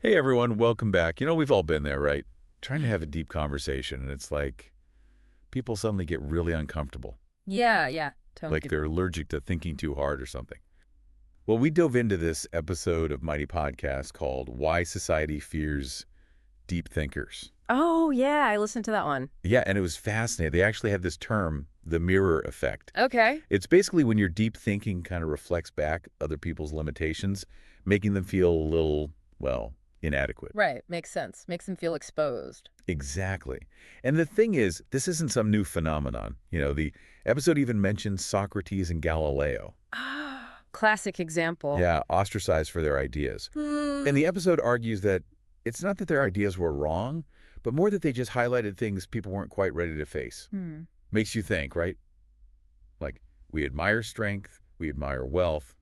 Hey everyone, welcome back. We've all been there, right? Trying to have a deep conversation, and it's like people suddenly get really uncomfortable, Yeah, totally like get they're that. allergic to thinking too hard or something. Well, we dove into this episode of Mighty Podcast called Why Society Fears Deep Thinkers. Oh, yeah, I listened to that one. Yeah, and it was fascinating. They actually have this term, the mirror effect. Okay. It's basically when your deep thinking kind of reflects back other people's limitations, making them feel a little, well, inadequate. Right, makes sense. Makes them feel exposed. Exactly. And the thing is, this isn't some new phenomenon. The episode even mentions Socrates and Galileo. Ah, classic example. Yeah, ostracized for their ideas. Hmm. And the episode argues that it's not that their ideas were wrong, but more that they just highlighted things people weren't quite ready to face. Makes you think, right? Like, we admire strength, we admire wealth,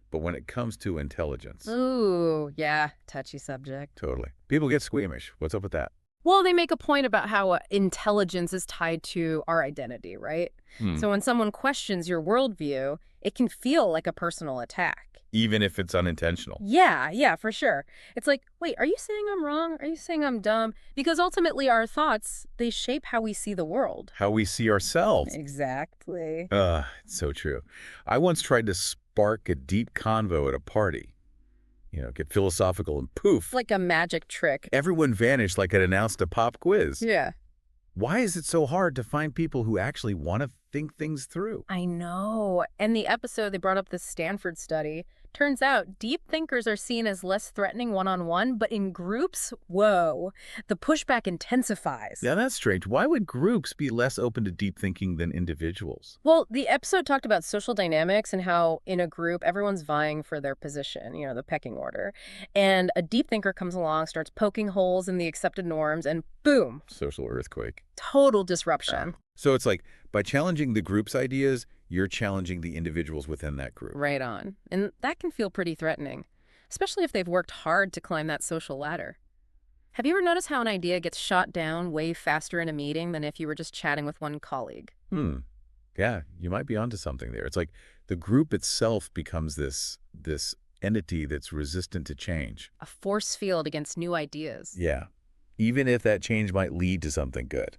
but when it comes to intelligence, Ooh, yeah, touchy subject. totally. People get squeamish. What's up with that? Well, they make a point about how intelligence is tied to our identity, right? Hmm. So when someone questions your worldview, it can feel like a personal attack. Even if it's unintentional. Yeah, for sure. It's like, wait, are you saying I'm wrong? Are you saying I'm dumb? Because ultimately our thoughts, they shape how we see the world. How we see ourselves. Exactly. It's so true. I once tried to spark a deep convo at a party. Get philosophical and poof, Like a magic trick. everyone vanished like it announced a pop quiz. Yeah. Why is it so hard to find people who actually want to think things through? I know. And the episode, they brought up this Stanford study. Turns out deep thinkers are seen as less threatening one-on-one, but in groups, whoa, the pushback intensifies. Yeah, that's strange. Why would groups be less open to deep thinking than individuals? Well, the episode talked about social dynamics and how in a group, everyone's vying for their position, the pecking order. And a deep thinker comes along, starts poking holes in the accepted norms, and boom, Social earthquake. total disruption. So it's like, by challenging the group's ideas, you're challenging the individuals within that group. Right on. And that can feel pretty threatening, especially if they've worked hard to climb that social ladder. Have you ever noticed how an idea gets shot down way faster in a meeting than if you were just chatting with one colleague? Yeah, you might be onto something there. It's like the group itself becomes this entity that's resistant to change. A force field against new ideas. Yeah, even if that change might lead to something good.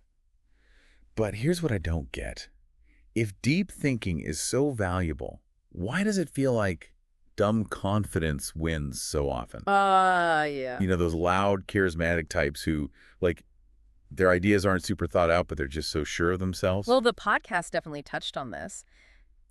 But here's what I don't get. If deep thinking is so valuable, why does it feel like dumb confidence wins so often? Yeah. Those loud, charismatic types who, like, their ideas aren't super thought out, but they're just so sure of themselves. Well, the podcast definitely touched on this.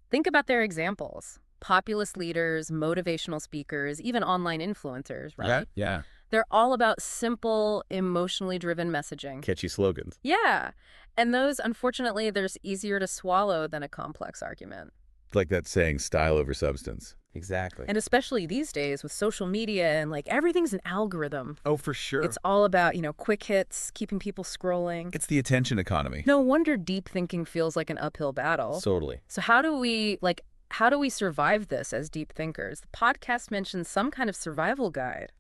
Think about their examples. Populist leaders, motivational speakers, even online influencers, right? Yeah. They're all about simple, emotionally driven messaging. Catchy slogans. Yeah. And those, unfortunately, there's easier to swallow than a complex argument. Like that saying, style over substance. Exactly. And especially these days with social media and everything's an algorithm. Oh, for sure. It's all about, quick hits, keeping people scrolling. It's the attention economy. No wonder deep thinking feels like an uphill battle. Totally. So how do we survive this as deep thinkers? The podcast mentions some kind of survival guide.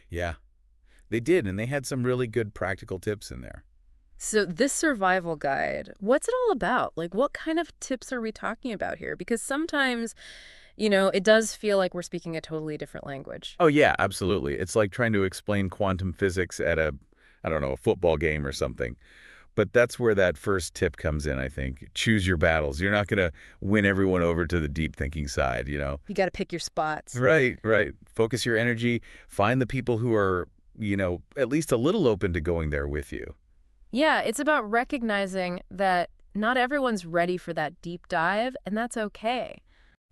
Yeah, they did, and they had some really good practical tips in there. So this survival guide, what's it all about? What kind of tips are we talking about here? Because sometimes, it does feel like we're speaking a totally different language. Oh, yeah, absolutely. It's like trying to explain quantum physics at a football game or something. But that's where that first tip comes in, I think. Choose your battles. You're not going to win everyone over to the deep thinking side, You got to pick your spots. Right. Focus your energy. Find the people who are, at least a little open to going there with you. Yeah, it's about recognizing that not everyone's ready for that deep dive, and that's okay.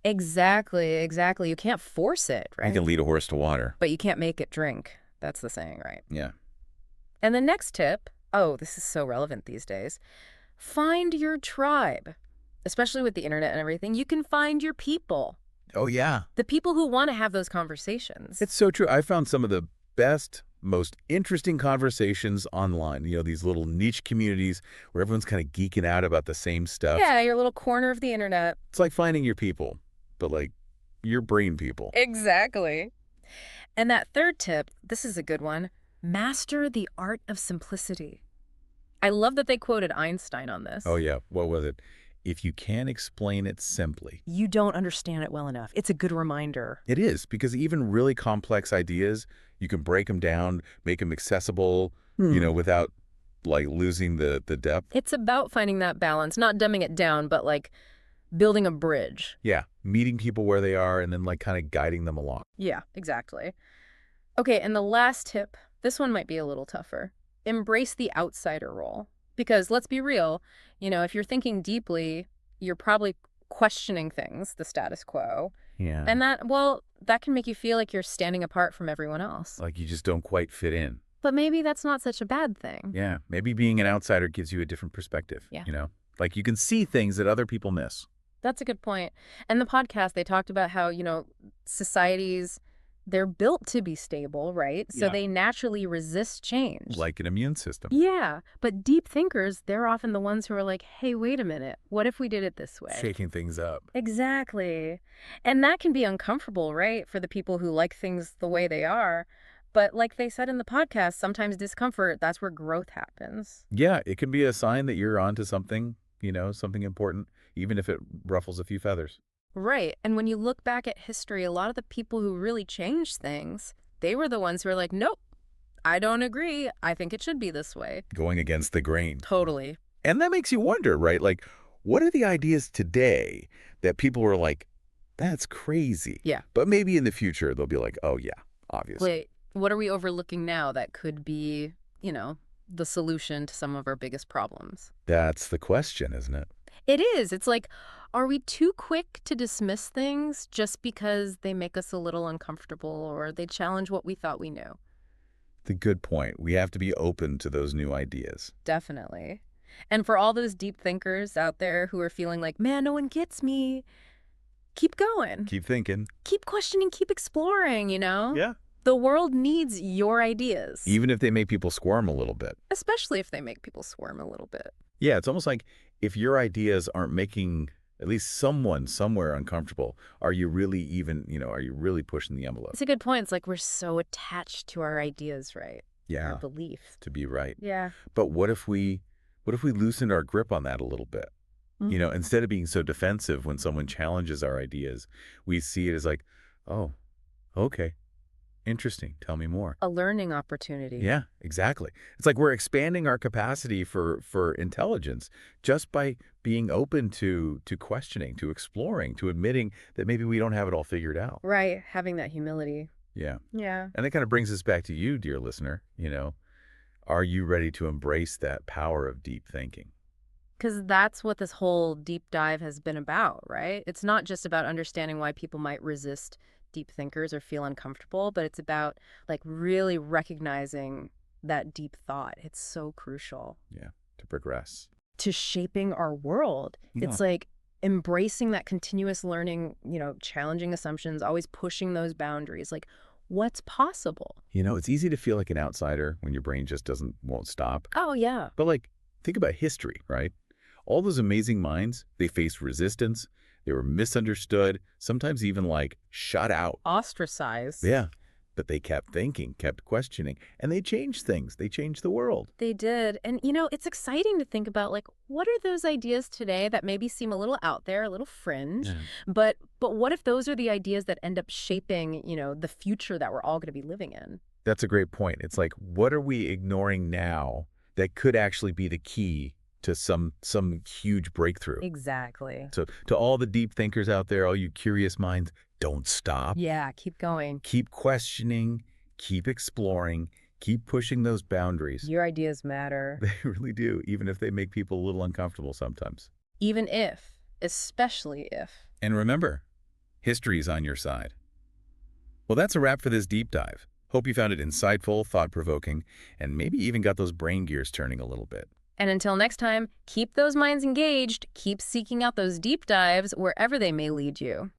Exactly. You can't force it, right? You can lead a horse to water. But you can't make it drink. That's the saying, right? Yeah. And the next tip, oh, this is so relevant these days. Find your tribe. Especially with the internet and everything, you can find your people. Oh, yeah. The people who want to have those conversations. It's so true. I found some of the best, most interesting conversations online. These little niche communities where everyone's kind of geeking out about the same stuff. Yeah, your little corner of the internet. It's like finding your people, but your brain people. Exactly. And that third tip, this is a good one. Master the art of simplicity. I love that they quoted Einstein on this. Oh, yeah. What was it? if you can't explain it simply. You don't understand it well enough. It's a good reminder. It is, because even really complex ideas, you can break them down, make them accessible, without like losing the depth. It's about finding that balance, not dumbing it down, but like building a bridge. Yeah, meeting people where they are and then like kind of guiding them along. Yeah, exactly. Okay, and the last tip, this one might be a little tougher. Embrace the outsider role. Because let's be real, if you're thinking deeply, you're probably questioning things, the status quo. Yeah. And that can make you feel like you're standing apart from everyone else. Like you just don't quite fit in. But maybe that's not such a bad thing. Yeah, maybe being an outsider gives you a different perspective. Yeah. Like you can see things that other people miss. That's a good point. And the podcast, they talked about how, societies, they're built to be stable, right? So Yeah. they naturally resist change. Like an immune system. Yeah, but deep thinkers, they're often the ones who are like, hey, wait a minute, what if we did it this way? Shaking things up. Exactly. And that can be uncomfortable, right, for the people who like things the way they are. But like they said in the podcast, sometimes discomfort, that's where growth happens. Yeah, it can be a sign that you're onto something, something important, even if it ruffles a few feathers. Right. And when you look back at history, a lot of the people who really changed things, they were the ones who were like, nope, I don't agree. I think it should be this way. Going against the grain. Totally. And that makes you wonder, right? Like, what are the ideas today that people are like, that's crazy? Yeah. But maybe in the future, they'll be like, oh, yeah, obviously. Wait, what are we overlooking now that could be, the solution to some of our biggest problems? That's the question, isn't it? It is. It's like, are we too quick to dismiss things just because they make us a little uncomfortable or they challenge what we thought we knew? The good point. We have to be open to those new ideas. Definitely. And for all those deep thinkers out there who are feeling like, man, no one gets me, keep going. Keep thinking. Keep questioning, keep exploring, Yeah. The world needs your ideas. Even if they make people squirm a little bit. Especially if they make people squirm a little bit. Yeah, it's almost like if your ideas aren't making at least someone somewhere uncomfortable, are you really are you really pushing the envelope? It's a good point. It's like we're so attached to our ideas, right? Yeah. Our beliefs. To be right. Yeah. But what if we loosened our grip on that a little bit? Instead of being so defensive when someone challenges our ideas, we see it as like, oh, okay. Interesting. Tell me more. A learning opportunity. Yeah, exactly. It's like we're expanding our capacity for intelligence just by being open to questioning, to exploring, to admitting that maybe we don't have it all figured out. Right. Having that humility. Yeah. Yeah. And that kind of brings us back to you, dear listener. Are you ready to embrace that power of deep thinking? Because that's what this whole deep dive has been about, right? It's not just about understanding why people might resist deep thinkers or feel uncomfortable, but it's about like really recognizing that deep thought. It's so crucial. Yeah, to progress. To shaping our world. Yeah. It's like embracing that continuous learning, challenging assumptions, always pushing those boundaries. Like, what's possible? It's easy to feel like an outsider when your brain just won't stop. Oh, yeah. But like, think about history, right? All those amazing minds, they faced resistance. They were misunderstood, sometimes even like shut out. Ostracized. Yeah. But they kept thinking, kept questioning, and they changed things. They changed the world. They did. And, it's exciting to think about, like, what are those ideas today that maybe seem a little out there, a little fringe, but what if those are the ideas that end up shaping, the future that we're all going to be living in? That's a great point. It's like, what are we ignoring now that could actually be the key to some huge breakthrough? Exactly. So to all the deep thinkers out there, all you curious minds, don't stop. Yeah, keep going. Keep questioning, keep exploring, keep pushing those boundaries. Your ideas matter. They really do, even if they make people a little uncomfortable sometimes. Even if, especially if. And remember, history's on your side. Well, that's a wrap for this deep dive. Hope you found it insightful, thought-provoking, and maybe even got those brain gears turning a little bit. And until next time, keep those minds engaged, keep seeking out those deep dives wherever they may lead you.